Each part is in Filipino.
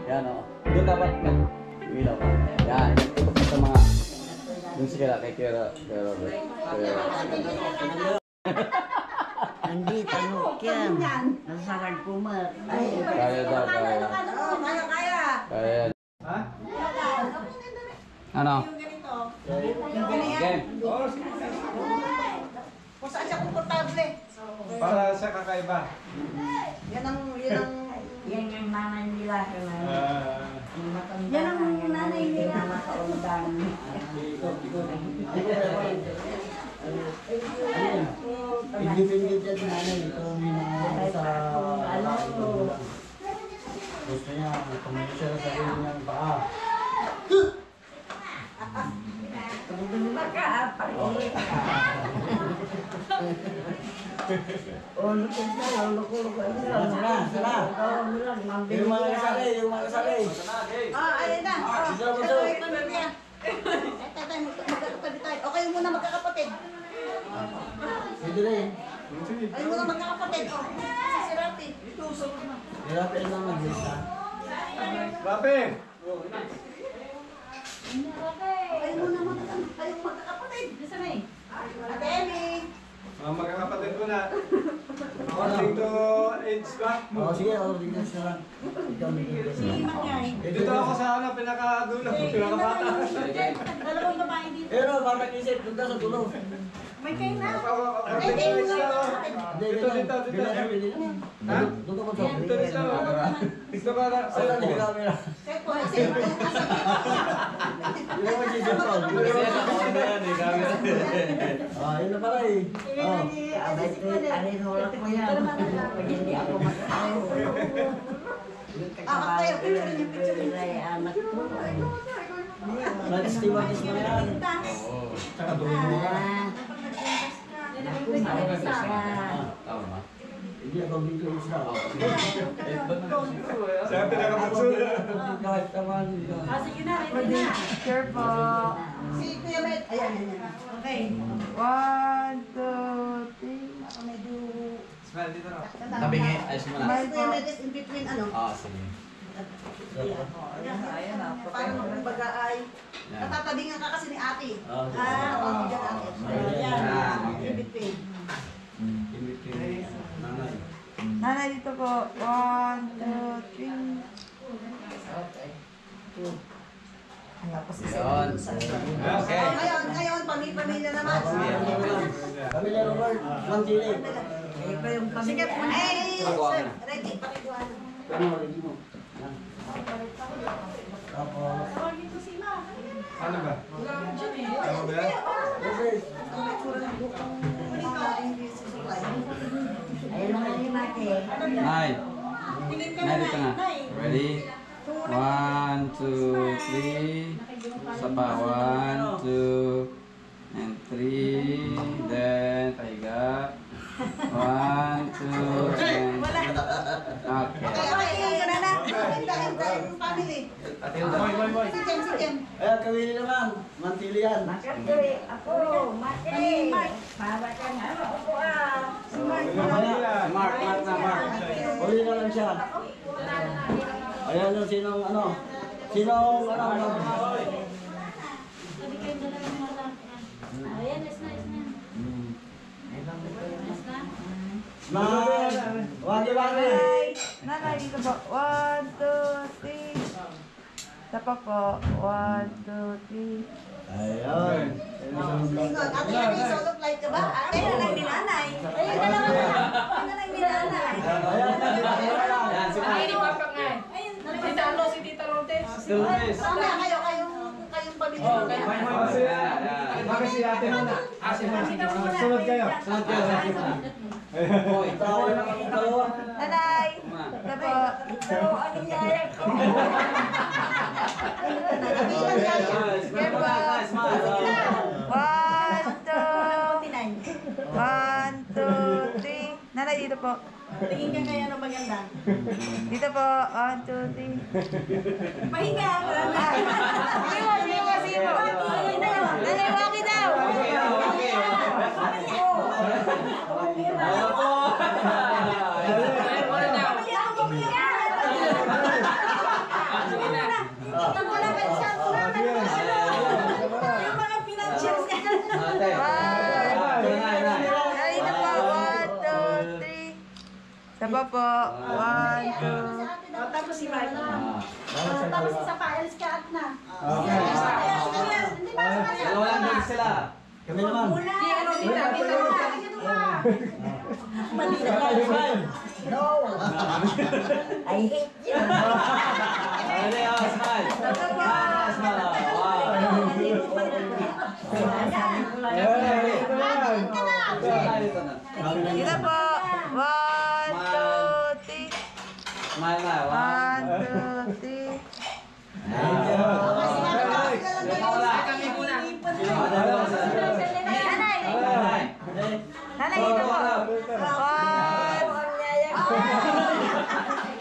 Yan o. Doon dapat may ilaw pa. Yan. Ito po sa mga... Doon sila kay Kira Robert. Hindi, tanong yan. Nasakal pumat. Kaya daw, kaya. Kaya. Ha? Ano? Ganyan. Kung saan siya komportable. Para sa kakaiba. Yan ang... Yan yung nanay nila. Yan ang nanay nila. Makaundang. Independent yan nanay. Ito may sa... Gusto niya, tumulong siya sa sarili niyang paa. Yung mga kasali, yung mga kasali. Ayun na. Ito niya. Magkakapatid tayo. Okay muna magkakapatid. Pwede rin. Ayun muna magkakapatid. Si Rapi. Hirapin lang mag-isa. Rapi! Ayun muna magkakapatid. Ate Emmy. Magkakapatid ko na. According to age ba? Oo, sige, dito na lang. Ikaw dito na. Dito ako sa pinakadulo, pinakabata. Dalawang babae dito. Pero, bakit isip, doon ka sa dulo. May kayo na. According to age na ako. Dito. Ha? Doon ka pa sa Dito. Dito ka na. Saan na yung camera? Hindi mo si Paul. Yun na pala eh. Alin wala ko yan. Pag hindi ako magkakayo. Kayo, picture niyo. Ay, anak ko. Nag-stewardess mo yan. Tsaka dulo mo ka. Ako, marami siya. Tama ba? Hindi ako dito isa. Siya pinakabukso. Kahit naman. Sige na, ready na. Picture po. Si Kuya Med. Ayan. Okay. 1, 2, 3. Ako medyo... Smile dito na. Tabi nga, ayos mo na. Si Kuya Med is in between ano? Sige. Parang kumbaga ay... Yan. Natatabingan ka kasi ni ate. Ah, Bigyan ate. Ayan. In between. Nanay. Nanay dito po. 1, 2, 3. Okay. Yun. Okay. Ngayon, pamilya naman. Pamilya Robert, Mantili. Iba yung Sige, pamilya. ay, ready, pakiguan. Ano, ready mo? Tapos, Ano ba? Ano ba yan? Ayun naman ni Mate. Nay. Nay, dito nga. Ready? 1, 2, 3. Isa pa. 1, 2, and 3. Then, pahiga. 1, 2, and... Okay, na na. Yung family. Si Jem. ayan, kawili naman. Mantili yan. Makaturi ako. Mate. Para ka nga. Ako Mark na, Mark. Huli na lang siya. Ayan yung sinong ano. Sinong ano. Smile. Wagi-wagi. Nanay dito po. 1, 2, 3. Isa pa po. 1, 2, 3. Ayun. Ingon, ate Emmy, solo flight ka ba? Ate, nanay ni nanay. Ayun, dalawa na. Nanay ni nanay. Ayan. Yan, si Mike. Ayun, nanay si Tita Lourdes. Mamaya kayong pamilya. Bakit si ate mo na? Sunod kayo. Sunod kayo. Tawa na kami dalawa. Nanay. Ito po. Ito, ano yan? Here po. 1, 2, 3. Nanay dito po. Tingin ka kaya ng maganda. Dito po. 1, 2, 3. Pahinga. Sino? Nanay, wagi daw. Okay. Ayaw po. Isa pa po. 1, 2. Tapos si Mike. Ah. Tapos isa pa, alis ka at na. Okay. Hindi ba? Dalawa lang din sila. Kami naman. Muna. Mali na Smile. No! I hate you! Ready, oh, smile. Smile, smile. Wow. Sinasabi ko lang. Smile ito na. Isa po. 1, 2, 3. Smile na. 1, 2, 3. Kami muna. Nanay. Nanay, dito po. 1.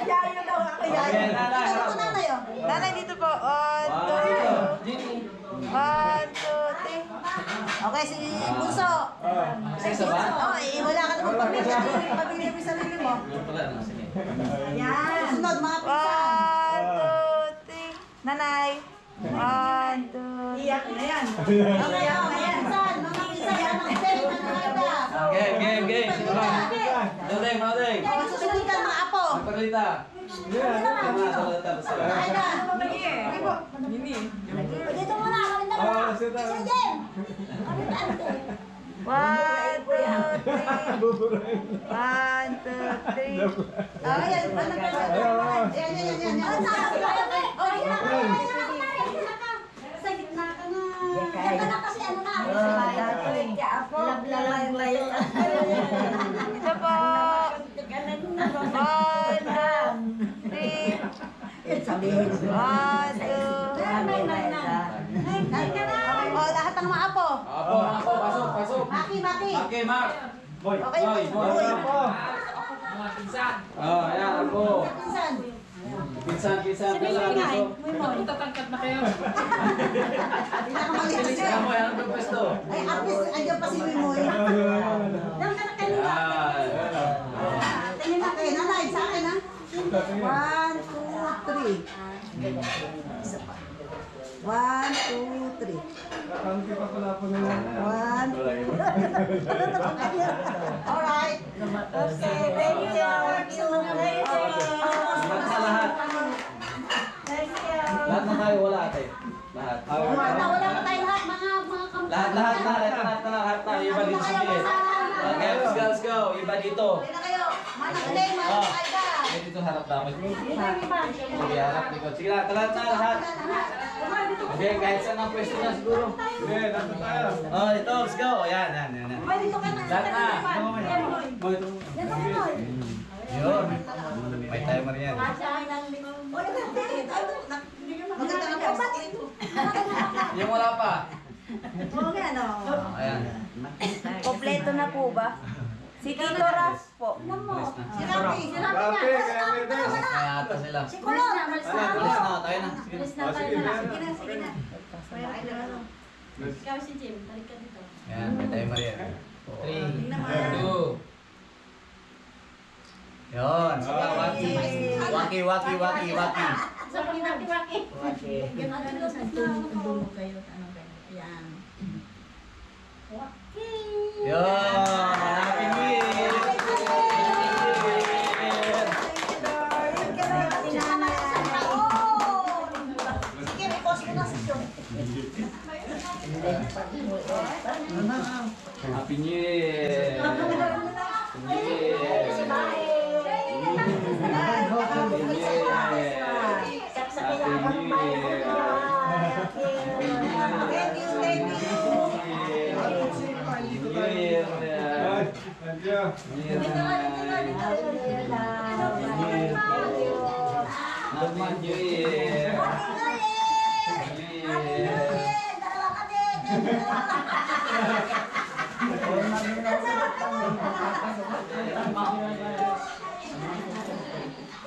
Yayo daw ako, yayo. Ito ko nanay, oh. Nanay, dito po. 1, 2, 3. Okay, si Bunso. Isa ba? Oh, wala ka naman pamilya. Pamilya mo yung sarili mo. Wala na, sige. Ayan. Sunod, mga pinsan. 1, 2, 3. Nanay. 1, 2, 3. Iyak na yan. Okay, mga pinsan. Mga pinsan, yan ang day. Game, game, game. Sino ba? Dodeng, Dodeng. Masusunod ka, mga apo. Magpagalitan. Tama, salita. Ay na. Dito muna, kami dalawa. Sige, Jen. Kami na, ante. 1, 2, 3. 1, 2, 3. Oh, yan. Ano ka? Yan. Ano sabi ko? Oh, yan. Sa gitna ka na. Yan ka na kasi ano na. Lablalang layo. Isa po. 1, 2, 3. Sabihin ko. 1, 2. Oh, lahat ng mga apo. Apo, apo, pasok, pasok. Maki. Okay, Mark. Boy, Okay, boy, boy. Oh, ayan, apo. Pinsan. Pinsan, pasok. Tatangkat na kayo. Pinakamaliit Sila siya. mo, yan ang pwesto. Ay, apis, andyan pa si Mimoy. Diyan ka na kanina. Tingin na kayo, nanay, sa akin ha. 1, 2, 3. 1, 2, 3. Ang pa pala po nila. 1, 2. Alright. Okay, thank you. Lahat na lahat. Thank you. Lahat na tayo, wala ate. Lahat. Wala pa tayo lahat, mga Lahat na. Iba dito sa gilid. Okay, let's go. Iba dito. Hindi na kayo. Manang kayo ka. Dito harap dapat. Sige, harap likod. Sige, lahat na, lahat. Okay, kahit saan ang pwesto na siguro. Sige, nandun tayo. Oh, ito, let's go. Yan. Dito ka na. Lahat na. Dito ka na. Yun. May timer yan. Maganda nga po. Yung wala pa. Oo nga, no. Ayan. Kompleto na po ba? Si Tito Ras po. Si Rafi. Si Rafi Rafi, nga. kaya may des. Kaya ata sila. Si Kulot. Alis na, tayo na. Sige na. Sige na. Ikaw si Jim, balik ka dito. Ayan, may timer yan. 3, 2. Yun. Waki. Sa pagkakaki-waki. Ganun sa dulo kayo. Yan. Yun. Happy New Year. Sige, repost ko na sa show. Happy New Year. Si Bae. Happy New Year. Thank you.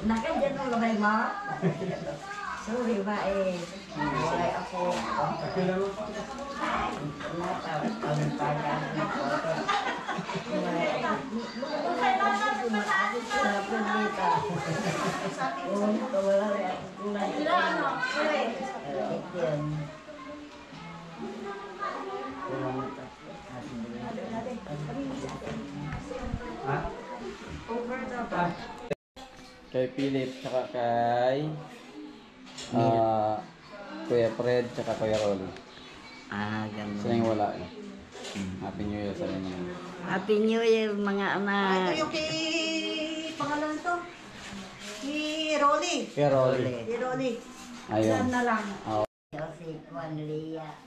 Nakandyan mo gamay mo? Sorry ba eh. Wala ako. Ha? Over the kay Philip, tsaka kay Kuya Fred, tsaka Kuya Rolly. Ganun. Sila yung wala eh. Happy New Year sa inyo. Happy New Year, mga Ito anak. yung kay... Pangalan to? Ni Rolly. Kuya Rolly. Ni Rolly. Ayun. Yan na lang. Joseph Juan Lia.